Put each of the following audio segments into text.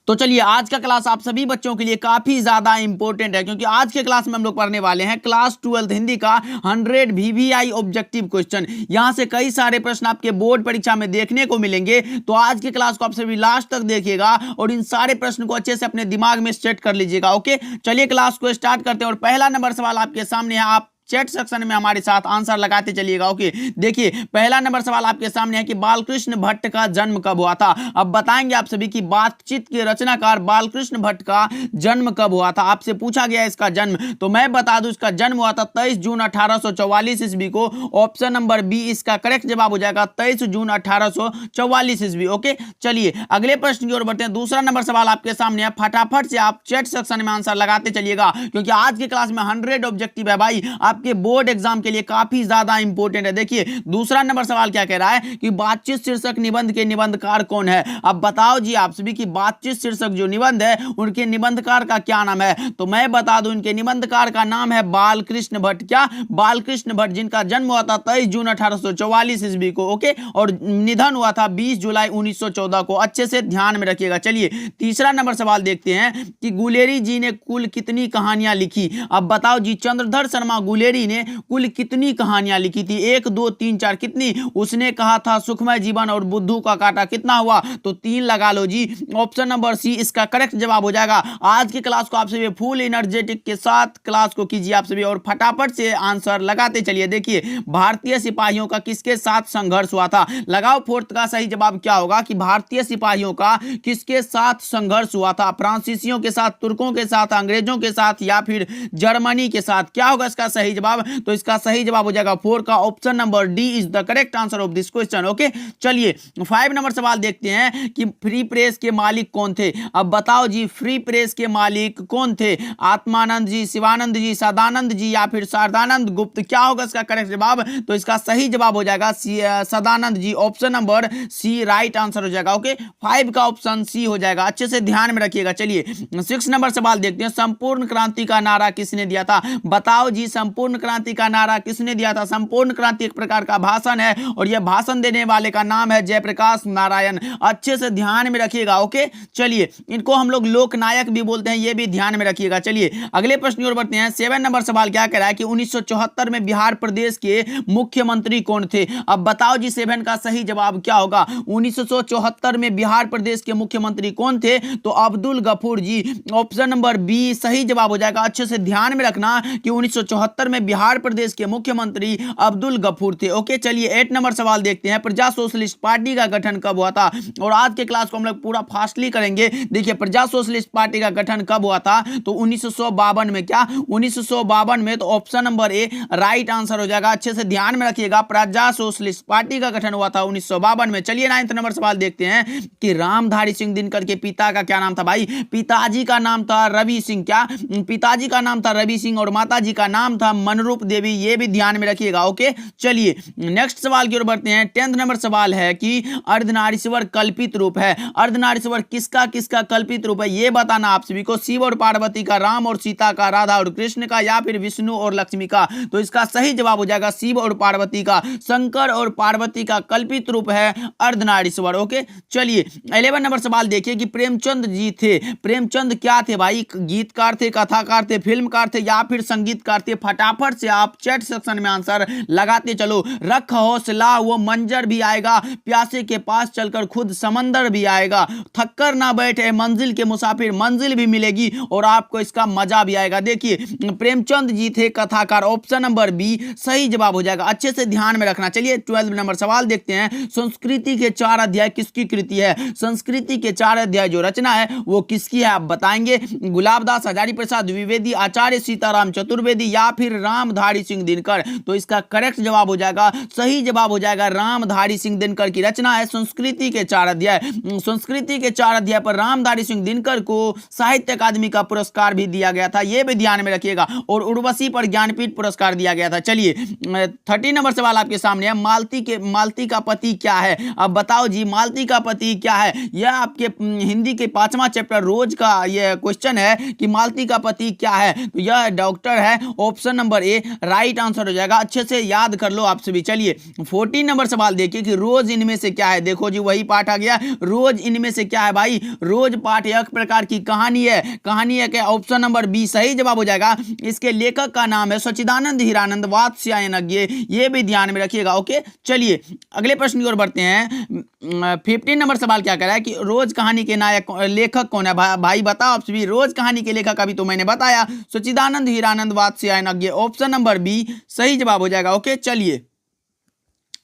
तो चलिए आज का क्लास आप सभी बच्चों के लिए काफी ज्यादा इंपॉर्टेंट है, क्योंकि आज के क्लास में हम लोग पढ़ने वाले हैं क्लास 12 हिंदी का 100 VVI ऑब्जेक्टिव क्वेश्चन। यहां से कई सारे प्रश्न आपके बोर्ड परीक्षा में देखने को मिलेंगे, तो आज के क्लास को आप सभी लास्ट तक देखिएगा और इन सारे प्रश्न को अच्छे से अपने दिमाग में सेट कर लीजिएगा। ओके, चलिए क्लास को स्टार्ट करते हैं और पहला नंबर सवाल आपके सामने है। आप चैट सेक्शन में हमारे साथ आंसर लगाते चलिएगा। ओके, देखिए पहला नंबर सवाल आपके सामने है कि बालकृष्ण भट्ट का जन्म कब हुआ था। अब बताएंगे आप सभी की बातचीत के रचनाकार बालकृष्ण भट्ट का जन्म कब हुआ था। आपसे पूछा गया इसका जन्म, तो मैं बता दूं इसका जन्म हुआ था 23 जून 1844 ईस्वी को। ऑप्शन नंबर बी इसका करेक्ट जवाब हो जाएगा 23 जून 1844 ईस्वी। ओके, चलिए अगले प्रश्न की ओर बढ़ते हैं। दूसरा नंबर सवाल आपके सामने है, फटाफट से आप चैट सेक्शन में आंसर लगाते चलिएगा, क्योंकि आज की क्लास में 100 ऑब्जेक्टिव है भाई, आपके बोर्ड एग्जाम के लिए काफी ज्यादा इंपॉर्टेंट है। देखिए दूसरा नंबर सवाल क्या कह रहा है कि बातचीत शीर्षक निबंध के निबंधकार कौन है। अब बताओ जी आप सभी की बातचीत शीर्षक जो निबंध है उनके निबंधकार का क्या नाम है। तो मैं बता दूं इनके निबंधकार का नाम है बालकृष्ण भट्ट। क्या? बालकृष्ण भट्ट, जिनका जन्म हुआ था 23 जून 1844 ईस्वी को। ओके, और निधन हुआ था 20 जुलाई 1914 को। अच्छे से ध्यान में रखिएगा। चलिए तीसरा नंबर सवाल देखते हैं कि गुलेरी जी ने कुल कितनी कहानियां लिखी। अब बताओ जी चंद्रधर शर्मा गुलेरी ने कुल कितनी कहानियां लिखी थी। 1 2 3 4 कितनी? उसने कहा था सुखमय जीवन और बुद्धू का कांटा। कितना हुआ? तो 3 लगा लो जी। ऑप्शन नंबर सी इसका करेक्ट जवाब हो जाएगा। आज की क्लास को आप सभी फुल एनर्जेटिक के साथ क्लास को कीजिए आप सभी और फटाफट से आंसर लगाते चलिए। देखिए भारतीय सिपाहियों का किसके साथ संघर्ष हुआ था। लगाओ फोर्थ का सही जवाब क्या होगा कि भारतीय सिपाहियों का किसके साथ संघर्ष हुआ था। फ्रांसीसियों के साथ, तुर्कों के साथ, अंग्रेजों के साथ या फिर जर्मनी के साथ। क्या होगा इसका सही जवाब? तो इसका सही जवाब हो जाएगा 4 का option number D is the correct answer of this question. Okay, चलिए 5 नंबर सवाल देखते हैं कि फ्री प्रेस के मालिक कौन थे। अब बताओ जी फ्री प्रेस के मालिक कौन थे। आत्मानंद जी, शिवानंद जी, सदानंद जी या फिर शारदानंद गुप्त। क्या होगा इसका करेक्ट जवाब? तो इसका सही जवाब हो जाएगा Sadanand ji. Option number C right answer हो जाएगा। ओके, 5 का ऑप्शन सी हो जाएगा। अच्छे से ध्यान में रखिएगा। चलिए 6 नंबर सवाल देखते हैं, संपूर्ण क्रांति का नारा किसने दिया था। बताओ जी संपूर्ण क्रांति का नारा किसने दिया था। संपूर्ण क्रांति एक प्रकार का भाषण है और यह भाषण देने वाले का नाम है जयप्रकाश नारायण। अच्छे से ध्यान में रखिएगा। ओके, चलिए इनको हम लोग लोकनायक भी बोलते हैं, यह भी ध्यान में रखिएगा। चलिए अगले प्रश्न की ओर बढ़ते हैं। 7 नंबर सवाल क्या कह रहा है कि 1974 में बिहार प्रदेश के मुख्यमंत्री कौन थे। अब बताओ जी 7 का सही जवाब क्या होगा। 1974 में बिहार प्रदेश के मुख्यमंत्री कौन थे। तो अब्दुल गफूर जी। ऑप्शन नंबर बी सही जवाब हो जाएगा। अच्छे से ध्यान में रखना कि 1974 में बिहार प्रदेश के मुख्यमंत्री अब्दुल गफूर थे। ओके, चलिए 8 नंबर सवाल देखते हैं, प्रजा सोशलिस्ट पार्टी का गठन कब हुआ था। और आज के क्लास को हम लोग पूरा फास्टली करेंगे। देखिए प्रजा सोशलिस्ट पार्टी का गठन कब हुआ था। तो 1952 में। क्या? 1952 में। तो option number A right answer हो जाएगा। अच्छे से ध्यान में रखिएगा, प्रजा सोशलिस्ट पार्टी का गठन हुआ था 1952 में। चलिए 9 नंबर सवाल देखते हैं कि रामधारी सिंह दिनकर के पिता का क्या नाम था भाई। पिताजी का नाम था रवि सिंह। क्या? पिताजी का नाम था रवि सिंह और माताजी का नाम था मनरूप देवी। ये भी ध्यान में रखिएगा। ओके, चलिए नेक्स्ट सवाल की ओर बढ़ते हैं। 10th नंबर सवाल है कि अर्धनारीश्वर कल्पित रूप है। अर्धनारीश्वर किसका किसका कल्पित रूप है ये बताना आप सभी को। शिव और पार्वती का, राम और सीता का, राधा और कृष्ण का या फिर विष्णु और लक्ष्मी का। तो इसका सही जवाब हो जाएगा शिव और पार्वती का। शंकर और पार्वती का कल्पित रूप है अर्धनारीश्वर। ओके, चलिए 11 नंबर सवाल देखिए कि प्रेमचंद जी थे। प्रेमचंद क्या थे भाई? गीतकार थे, कथाकार थे, फिल्मकार थे या फिर संगीतकार थे। फटाफट से आप चैट सेक्शन में आंसर लगाते चलो। रख हौसला वो मंजर भी आएगा, प्यासे के पास चलकर खुद समंदर भी आएगा, थककर ना बैठे मंजिल के मुसाफिर, मंजिल भी मिलेगी और आपको इसका मजा भी आएगा। देखिए प्रेमचंद जी थे कथाकार। ऑप्शन नंबर बी सही जवाब हो जाएगा। अच्छे से ध्यान में रखना। चलिए 12 नंबर सवाल देखते हैं, संस्कृति के 4 अध्याय किसकी कृति है। संस्कृति के 4 अध्याय जो रचना है वो किसकी है आप बताएंगे। गुलाबदास, हजारी प्रसाद द्विवेदी, आचार्य सीताराम चतुर्वेदी या फिर रामधारी सिंह दिनकर। तो इसका करेक्ट जवाब हो जाएगा, सही जवाब हो जाएगा रामधारी सिंह दिनकर की रचना है संस्कृति के 4 अध्याय। संस्कृति के 4 अध्याय पर रामधारी सिंह दिनकर को साहित्य अकादमी का पुरस्कार भी दिया गया था, यह भी ध्यान में रखिएगा। और उर्वशी पर ज्ञानपीठ पुरस्कार दिया गया था। चलिए 30 नंबर सवाल आपके सामने है, मालती का पति क्या है। अब बताओ जी मालती का पति क्या है। यह आपके हिंदी के 5वां चैप्टर रोज का यह क्वेश्चन है कि मालती का पति क्या है। तो यह डॉक्टर है। Option number A right answer हो जाएगा। अच्छे से याद कर लो आप सभी। चलिए 14 नंबर सवाल देखिए कि रोज इनमें से क्या है। देखो जी वही पाठ आ गया, रोज इनमें से क्या है भाई। रोज पाठ एक प्रकार की कहानी है। कहानी है क्या? ऑप्शन नंबर बी सही जवाब हो जाएगा। इसके लेखक का नाम है सच्चिदानंद हीरानंद वात्स्यायनज्ञ, ये भी ध्यान में रखिएगा। ओके चलिए अगले प्रश्न की ओर बढ़ते हैं। 15 नंबर सवाल क्या कह रहा है कि रोज कहानी के नायक लेखक कौन है। भाई बताओ आप सभी। रोज कहानी के लेखक अभी तो मैंने बताया सच्चिदानंद हीरानंद वात्स्यायनज्ञ, ऑप्शन नंबर बी सही जवाब हो जाएगा। ओके चलिए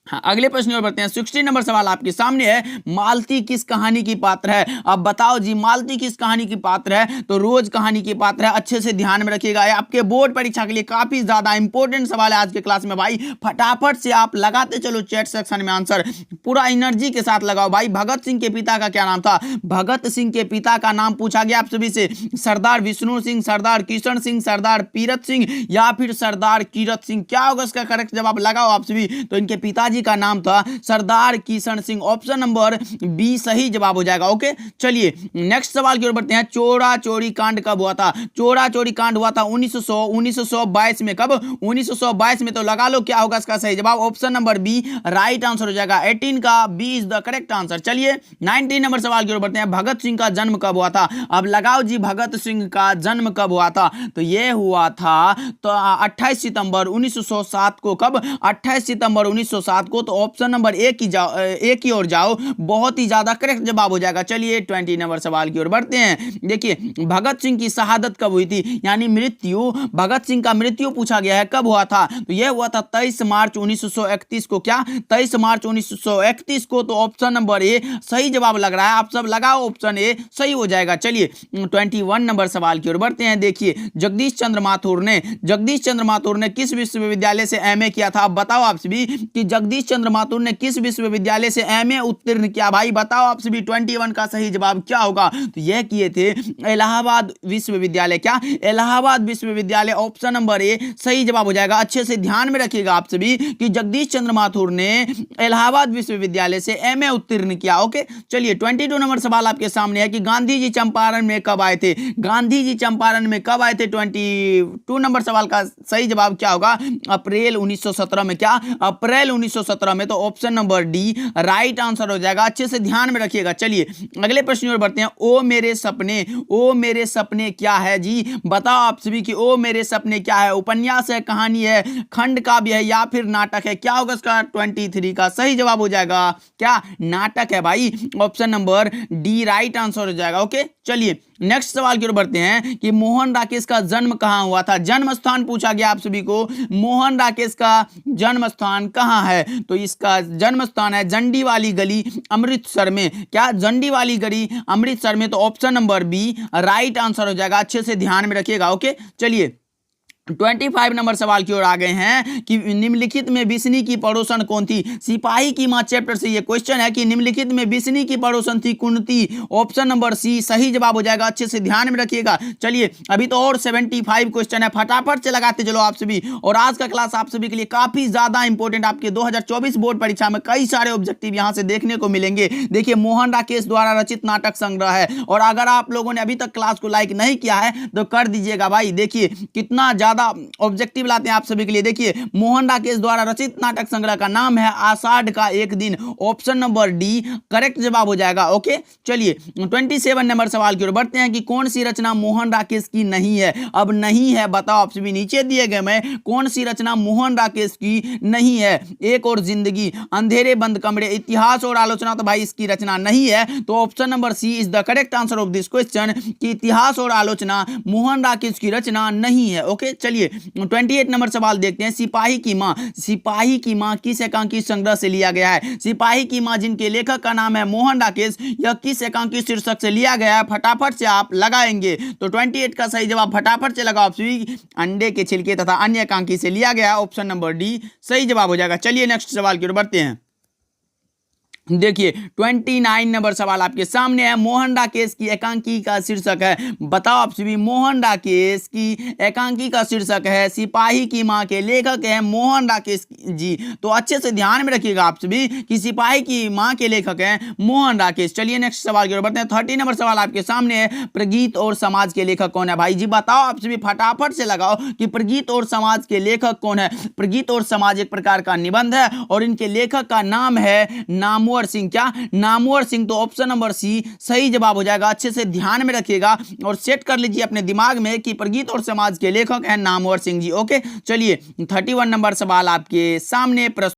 हाँ अगले प्रश्न की ओर बढ़ते हैं। 16 नंबर सवाल आपके सामने है, मालती किस कहानी की पात्र है। अब बताओ जी मालती किस कहानी की पात्र है। तो रोज कहानी की पात्र है। अच्छे से ध्यान में रखिएगा, आपके बोर्ड परीक्षा के लिए काफी ज्यादा इंपॉर्टेंट सवाल है आज के क्लास में भाई। फटाफट से आप लगाते चलो चैट सेक्शन में आंसर, पूरा एनर्जी के साथ लगाओ भाई। भगत सिंह के पिता का क्या नाम था। भगत सिंह के पिता का नाम पूछा गया आप सभी से, सरदार विष्णु सिंह, सरदार किशन सिंह, सरदार पीरत सिंह या फिर सरदार कीरत सिंह। क्या होगा इसका करेक्ट जवाब लगाओ आप सभी। तो इनके पिताजी का नाम था Sardar Kishan Singh, option number B सही जवाब हो जाएगा। ओके चलिए नेक्स्ट सवाल की ओर बढ़ते हैं। चोरा चोरी कांड कब हुआ था। चोरा चोरी कांड हुआ था 1922 में। कब? 1922 में। तो लगा लो क्या होगा इसका सही जवाब। Option number B right answer हो जाएगा। 18 का B is the correct answer. चलिए 19 नंबर सवाल की ओर बढ़ते हैं। भगत सिंह का जन्म कब हुआ था। अब लगाओ जी भगत सिंह का जन्म कब हुआ था। तो यह हुआ था तो 28 सितंबर 1907 को। कब? 28 सितंबर 1907 को। तो ऑप्शन नंबर ए की ओर जाओ, बहुत ही ज्यादा करेक्ट जवाब हो जाएगा। चलिए 20 नंबर सवाल की ओर बढ़ते हैं। देखिए भगत सिंह की शहादत कब हुई थी, यानी मृत्यु। भगत सिंह का मृत्यु पूछा गया है, कब हुआ था। तो यह हुआ था 23 मार्च 1931 को। क्या? 23 मार्च 1931 को। तो ऑप्शन नंबर ए सही जवाब लग रहा है। आप सब लगाओ ऑप्शन ए सही हो जाएगा। चलिए 21 नंबर सवाल की ओर बढ़ते हैं। देखिए जगदीश चंद्र माथुर ने किस विश्वविद्यालय से एमए किया था। अब बताओ आप सभी कि जगदीश चंद्र माथुर ने किस विश्वविद्यालय से एमए उत्तीर्ण किया। भाई बताओ आप सभी 21 का सही जवाब क्या होगा। तो यह किए थे इलाहाबाद विश्वविद्यालय। क्या? इलाहाबाद विश्वविद्यालय, ऑप्शन नंबर ए सही जवाब हो जाएगा। अच्छे से ध्यान में रखिएगा आप सभी कि जगदीश चंद्र माथुर ने इलाहाबाद विश्वविद्यालय से एमए उत्तीर्ण किया। ओके चलिए 22 नंबर सवाल आपके सामने है कि गांधी जी चंपारण में कब आए थे। गांधी जी चंपारण में कब आए थे। 22 नंबर सवाल का सही जवाब क्या होगा। अप्रैल 1917 में। क्या? अप्रैल 1917 में। तो option number D right answer हो जाएगा। अच्छे से ध्यान में रखिएगा। चलिए अगले प्रश्न पर बढ़ते हैं। ओ मेरे सपने क्या है जी। बताओ आप सभी कि ओ मेरे सपने क्या है। उपन्यास है, कहानी है, खंड काव्य है या फिर नाटक है। क्या होगा इसका 23 का सही जवाब हो जाएगा। क्या? नाटक है भाई। Option number D right answer हो जाएगा। ओके चलिए नेक्स्ट सवाल की ओर बढ़ते हैं कि मोहन राकेश का जन्म कहां हुआ था। जन्म स्थान पूछा गया आप सभी को। मोहन राकेश का जन्म स्थान कहां है। तो इसका जन्म स्थान है जंडी वाली गली अमृतसर में। क्या? जंडी वाली गली अमृतसर में। तो option number B right answer हो जाएगा। अच्छे से ध्यान में रखिएगा। ओके चलिए 25 नंबर सवाल की ओर आ गए हैं कि निम्नलिखित में बिस्नी की पड़ोसन कौन थी। सिपाही की मां चैप्टर से ये क्वेश्चन है कि निम्नलिखित में बिस्नी की पड़ोसन थी कुंती। ऑप्शन नंबर सी सही जवाब हो जाएगा। अच्छे से ध्यान में रखिएगा। चलिए अभी तो और 75 क्वेश्चन है, फटाफट से लगाते चलो आप सभी। और आज का क्लास आप सभी के लिए काफी ज्यादा इंपॉर्टेंट, आपके 2024 बोर्ड परीक्षा में कई सारे ऑब्जेक्टिव यहां से देखने को मिलेंगे। देखिए मोहन राकेश द्वारा रचित नाटक संग्रह है। और अगर आप लोगों ने अभी तक क्लास को लाइक नहीं किया है तो कर दीजिएगा भाई। देखिए कितना ऑब्जेक्टिव लाते हैं आप सभी के लिए। देखिए मोहन राकेश द्वारा रचित नाटक संग्रह का नाम है आषाढ़ का एक दिन। ऑप्शन नंबर डी करेक्ट जवाब हो जाएगा। ओके चलिए 27 नंबर सवाल की ओर बढ़ते हैं कि कौन सी रचना मोहन राकेश की नहीं है। अब नहीं है बताओ आप सभी, नीचे दिए गए में कौन सी रचना मोहन राकेश की नहीं है। एक और जिंदगी, अंधेरे बंद कमरे, इतिहास और आलोचना। तो भाई इसकी रचना नहीं है। तो option number C is the correct answer of this question कि इतिहास और आलोचना मोहन राकेश की रचना नहीं है। ओके चलिए 28 नंबर सवाल देखते हैं। सिपाही की मां किस एकांकी संग्रह से लिया गया है। सिपाही की मां जिनके लेखक का नाम है मोहन राकेश, यह किस एकांकी शीर्षक से लिया गया है। फटाफट से आप लगाएंगे। तो 28 का सही जवाब फटाफट से लगाओ आप सभी। अंडे के छिलके तथा अन्य एकांकी से लिया गया है। ऑप्शन नंबर डी सही जवाब हो जाएगा। चलिए नेक्स्ट सवाल की ओर बढ़ते हैं। देखिए 29 नंबर सवाल आपके सामने है। मोहन डाकेश की एकांकी का शीर्षक है, बताओ आप सभी। मोहन डाकेश की एकांकी का शीर्षक है सिपाही की मां के लेखक है मोहन डाकेश जी। तो अच्छे से ध्यान में रखिएगा आप सभी कि सिपाही की मां के लेखक हैं मोहन डाकेश। चलिए नेक्स्ट सवाल की ओर बढ़ते हैं। 30 नंबर सवाल आपके सामने है। प्रगीत और समाज के लेखक कौन है? भाई जी बताओ आप सभी, फटाफट से लगाओ कि प्रगीत और समाज के लेखक कौन है। प्रगीत और समाज एक प्रकार का निबंध है और इनके लेखक का नाम है नामवर सिंह। क्या? नामवर सिंह। तो ऑप्शन नंबर सी सही जवाब हो जाएगा। अच्छे से ध्यान में रखिएगा और सेट कर लीजिए अपने दिमाग में कि प्रगीत और समाज के लेखक हैं नामवर सिंह जी। ओके, चलिए 31 नंबर सवाल आपके सामने।